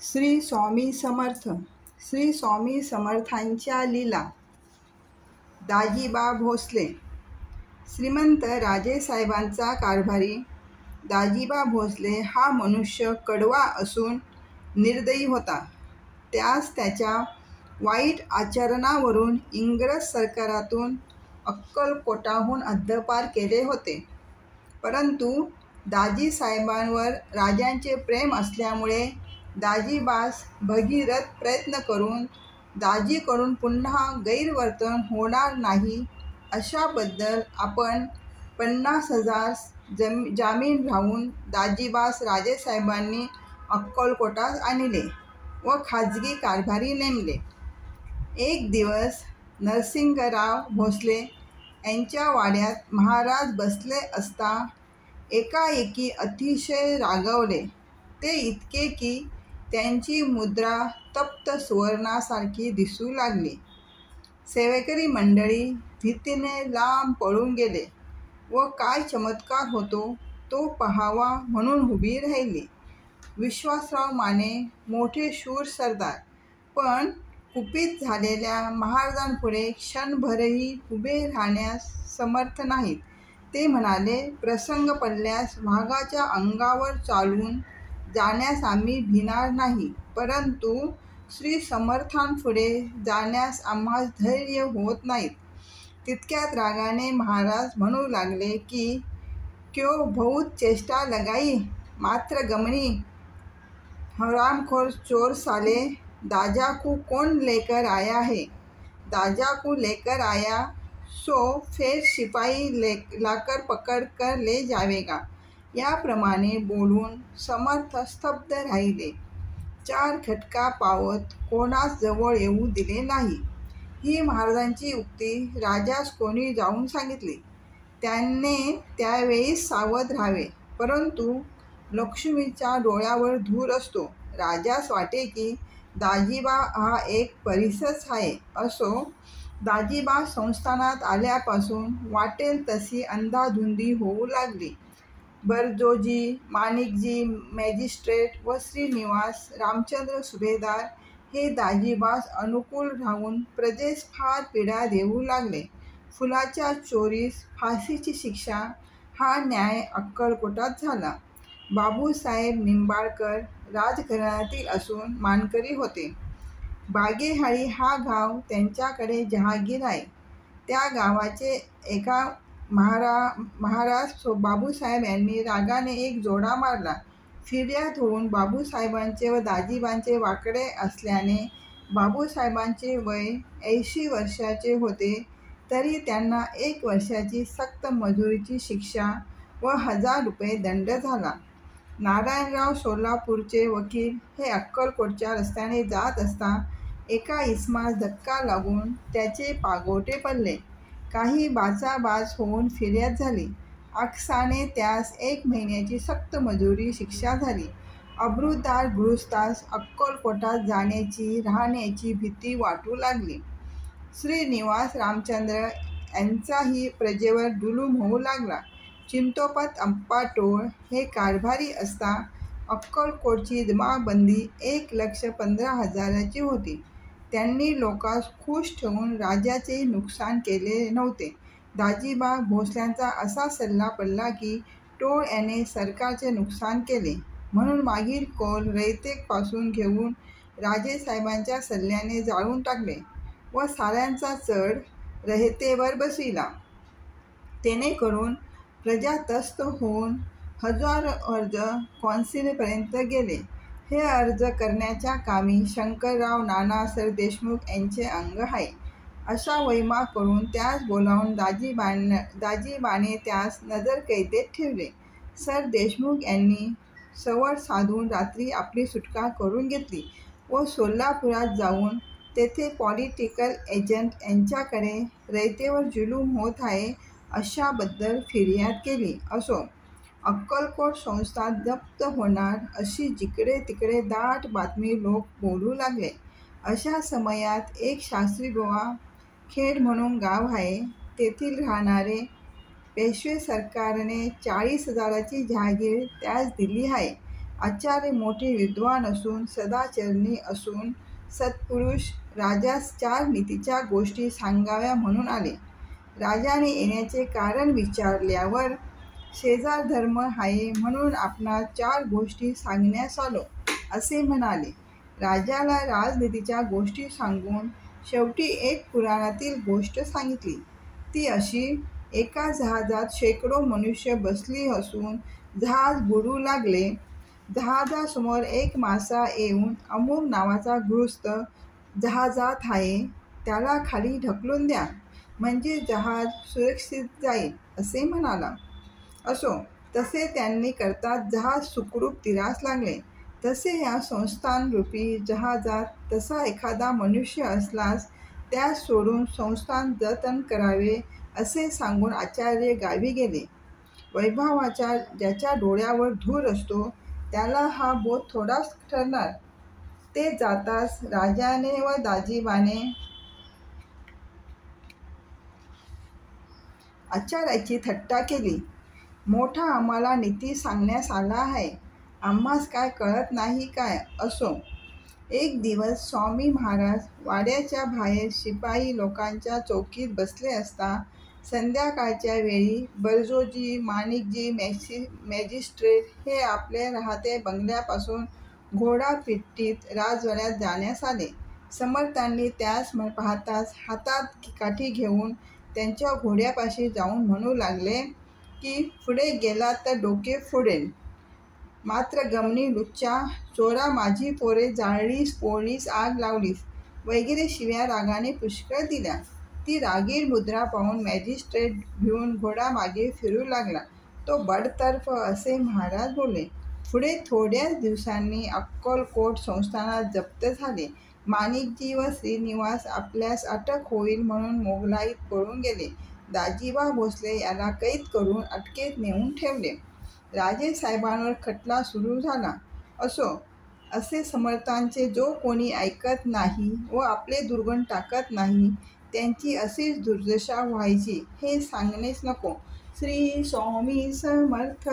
श्री स्वामी समर्थ. श्री स्वामी समर्थांच्या लीला. दाजीबा भोसले. श्रीमंत राजेसाहेबांचा कारभारी दाजीबा भोसले हा मनुष्य कडवा असून निर्दयी होता. त्यास त्याच्या वाईट आचरणावरून इंग्रज सरकारातून अक्कलकोटाहून हद्दपार केले होते. परंतु दाजीसाहेबांवर राजांचे प्रेम असल्यामुळे दाजीबास भगीरथ प्रयत्न करून दाजीकडून पुन्हा गैरवर्तन होणार नाही अशाबद्दल आपण 50,000 जामीन राहून दाजीबास राजेसाहेबांनी अक्कलकोटात आणले व खाजगी कारभारी नेमले. एक दिवस नरसिंगराव भोसले यांच्या वाड्यात महाराज बसले असता एकाएकी अतिशय रागावले. ते इतके की त्यांची मुद्रा तप्त सुवर्णासारखी दिसू लागली. सेवेकरी मंडळी भीतीने लांब पळून गेले व काय चमत्कार होतो तो पहावा म्हणून उभी राहिली. विश्वासराव माने मोठे शूर सरदार पण कुपित झालेल्या महाराजांपुढे क्षणभरही उभे राहण्यास समर्थ नाहीत. ते म्हणाले, प्रसंग पडल्यास वाघाच्या अंगावर चालून जाण्यास आम्ही भिणार नाही, परंतु श्री समर्थांपुढे जाण्यास आम्हास धैर्य होत नाहीत. तितक्यात रागाने महाराज म्हणू लागले की क्यों बहुत चेष्टा लगाई, मात्र गमनी, हरामखोर चोर साले, दाजा को कौन लेकर आया है? दाजा को लेकर आया सो फिर सिपाही लाकर पकड़ कर ले जावेगा. याप्रमाणे बोलून समर्थ स्तब्ध राहिले. 4 खटका पावत कोणास जवळ येऊ दिले नाही. ही महाराजांची उक्ती राजास कोणी जाऊन सांगितली. त्याने त्यावेळीच सावध राहावे, परंतु लक्ष्मीच्या डोळ्यावर धूर असतो. राजास वाटे की दाजीबा हा एक परीसच आहे. असो, दाजीबा संस्थानात आल्यापासून वाटेल तशी अंधाधुंदी होऊ लागली. बरजोजी, माणिकजी मॅजिस्ट्रेट व श्रीनिवास रामचंद्र सुभेदार हे दाजीबास अनुकूल राहून प्रजेस फार पीडा देऊ लागले. फुलाच्या चोरीस फाशीची शिक्षा हा न्याय अक्कलकोटात झाला. बाबूसाहेब निंबाळकर राजघराण्यातील असून मानकरी होते. बागेहाळी हा गाव त्यांच्याकडे जहागीर आहे. त्या गावाचे एका महाराज बाबूसाहेब यांनी रागाने एक जोडा मारला. फिर्याद होऊन बाबूसाहेबांचे व दाजीबांचे वाकडे असल्याने बाबूसाहेबांचे वय 80 वर्षाचे होते, तरी त्यांना 1 वर्षाची सक्त मजुरीची शिक्षा व 1000 रुपये दंड झाला. नारायणराव सोलापूरचे वकील हे अक्कलकोटच्या रस्त्याने जात असता एका इसमास धक्का लागून त्याचे पागोटे पडले. काही बाचाबाच होऊन फिर्याद झाली. आकसाने त्यास 1 महिन्याची सक्त मजुरी शिक्षा झाली. अब्रूदार गृहस्थास अक्कलकोटात जाण्याची राहण्याची भीती वाटू लागली. श्रीनिवास रामचंद्र यांचाही प्रजेवर जुलूम होऊ लागला. चिंतोपत अप्पा टोळ हे कारभारी असता अक्कलकोटची जमाबंदी 1,15,000ची होती. त्यांनी लोकांस खुश ठेवून राजाचे नुकसान केले नव्हते. दाजीबा भोसल्यांचा असा सल्ला पडला की टोळ याने सरकारचे नुकसान केले, म्हणून मागील कौल रयतेपासून घेऊन राजेसाहेबांच्या सल्ल्याने जाळून टाकले व साऱ्यांचा चढ रयतेवर बसविला. तेणेकरून प्रजा त्रस्त होऊन हजारो अर्ज कौन्सिलपर्यंत गेले. हे अर्ज करण्याच्या कामी शंकरराव नाना सर देशमुख यांचे अंग आहे. अशा वैमा करून त्यास बोलावून दाजीबाने त्यास नजरकैदेत ठेवले. सर देशमुख यांनी सवड साधून रात्री आपली सुटका करून घेतली व सोलापुरात जाऊन तेथे पॉलिटिकल एजंट यांच्याकडे रयतेवर जुलूम होत आहे अशाबद्दल फिर्याद केली. असो, अक्कलकोट संस्थान जप्त होणार अशी जिकडे तिकडे दाट बातमी लोक बोलू लागले. अशा समयात एक शास्त्रीबुवा खेड म्हणून गाव आहे, तेथील राहणारे पेशवे सरकारने 40,000ची जहागीर त्यास दिली आहे आचार्य मोठे विद्वान असून सदाचरणी असून सत्पुरुष राजास 4 नीतीच्या गोष्टी सांगाव्या म्हणून आले. राजाने येण्याचे कारण विचारल्यावर शेजार धर्म आहे म्हणून आपणास 4 गोष्टी सांगण्यास आलो असे म्हणाले. राजाला राजनीतीच्या गोष्टी सांगून शेवटी एक पुराणातील गोष्ट सांगितली. ती अशी: एका जहाजात शेकडो मनुष्य बसली असून जहाज बुडू लागले. जहाजासमोर एक मासा येऊन अमुक नावाचा गृहस्थ जहाजात आहे, त्याला खाली ढकलून द्या म्हणजे जहाज सुरक्षित जाईल असे म्हणाला. असो, तसे त्यांनी करताच जहाज सुखरूप तीरास लागले. तसे या संस्थानरूपी जहाजात तसा एखादा मनुष्य असल्यास त्यास सोडून संस्थान जतन करावे असे सांगून आचार्य गावी गेले. वैभवाच्या ज्याच्या डोळ्यावर धूर असतो त्याला हा बोध थोडाच ठरणार. ते जाताच राजाने व दाजीबाने आचार्याची थट्टा केली. मोठा आम्हाला नीती सांगण्यास आला आहे, आम्हास काय कळत नाही काय? असो. एक दिवस स्वामी महाराज वाड्याच्या बाहेर शिपाई लोकांच्या चौकीत बसले असता संध्याकाळच्या वेळी बरजोजी, माणिकजी, मॅजिस्ट्रेट हे आपल्या राहत्या बंगल्यापासून घोडापेटीत राजवाड्यात जाण्यास आले. समर्थांनी त्यास पाहताच हातात काठी घेऊन त्यांच्या घोड्यापाशी जाऊन म्हणू लागले की पुढे गेलात तर डोके फोडेन. मात्र गमनी लुच्चा, चोरा माझी पोरे जाळलीस, पोळलीस, आग लावलीस वगैरे शिव्या रागाने पुष्कळ दिल्या. ती रागीट मुद्रा पाहून मॅजिस्ट्रेट भिवून घोडा मागे फिरू लागला. तो बडतर्फ असे महाराज बोलले. पुढे थोड्याच दिवसांनी अक्कलकोट संस्थानात जप्त झाले. माणिकजी व श्रीनिवास आपल्यास अटक होईल म्हणून मोगलाईत पळून गेले. दाजीबा भोसले याला कैद करून अटकेत नेऊन ठेवले. राजेसाहेबांवर खटला सुरू झाला. असो, असे समर्थांचे जो कोणी ऐकत नाही व आपले दुर्गुण टाकत नाही त्यांची अशीच दुर्दशा व्हायची हे सांगणेच नको. श्री स्वामी समर्थ.